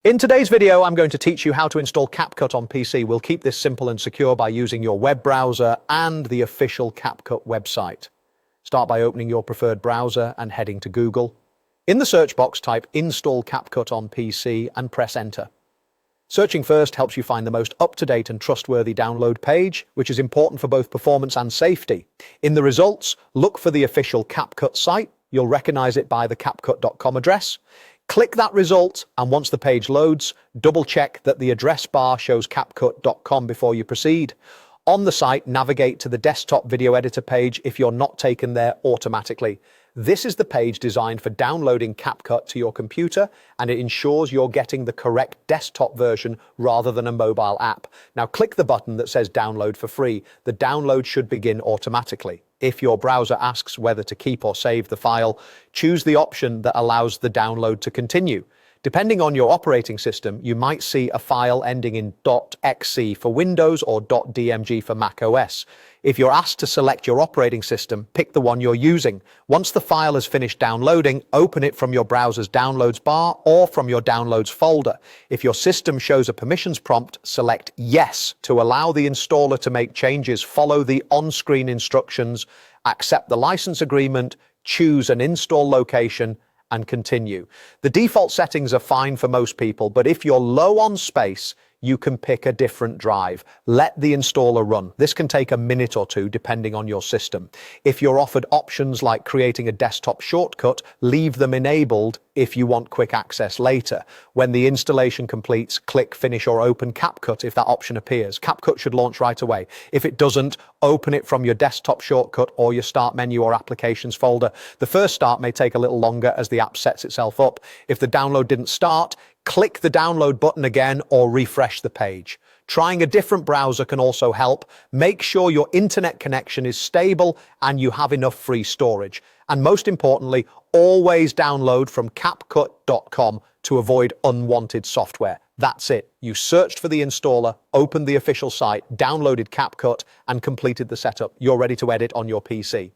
In today's video, I'm going to teach you how to install Capcut on PC. We'll keep this simple and secure by using your web browser and the official Capcut website. Start by opening your preferred browser and heading to Google. In the search box, type "Install Capcut on PC" and press Enter. Searching first helps you find the most up-to-date and trustworthy download page, which is important for both performance and safety. In the results, look for the official Capcut site. You'll recognize it by the capcut.com address. Click that result, and once the page loads, double-check that the address bar shows capcut.com before you proceed. On the site, navigate to the desktop video editor page if you're not taken there automatically. This is the page designed for downloading Capcut to your computer, and it ensures you're getting the correct desktop version rather than a mobile app. Now click the button that says "Download for free." The download should begin automatically. If your browser asks whether to keep or save the file, choose the option that allows the download to continue. Depending on your operating system, you might see a file ending in .xc for Windows or .dmg for Mac OS. If you're asked to select your operating system, pick the one you're using. Once the file has finished downloading, open it from your browser's downloads bar or from your downloads folder. If your system shows a permissions prompt, select Yes to allow the installer to make changes. Follow the on-screen instructions, accept the license agreement, choose an install location, and continue. The default settings are fine for most people, but if you're low on space, you can pick a different drive. Let the installer run. This can take a minute or two depending on your system. If you're offered options like creating a desktop shortcut, leave them enabled if you want quick access later. When the installation completes, click Finish or Open Capcut if that option appears. Capcut should launch right away. If it doesn't, open it from your desktop shortcut or your Start menu or Applications folder. The first start may take a little longer as the app sets itself up. If the download didn't start, click the download button again or refresh the page. Trying a different browser can also help. Make sure your internet connection is stable and you have enough free storage. And most importantly, always download from capcut.com to avoid unwanted software. That's it. You searched for the installer, opened the official site, downloaded Capcut, and completed the setup. You're ready to edit on your PC.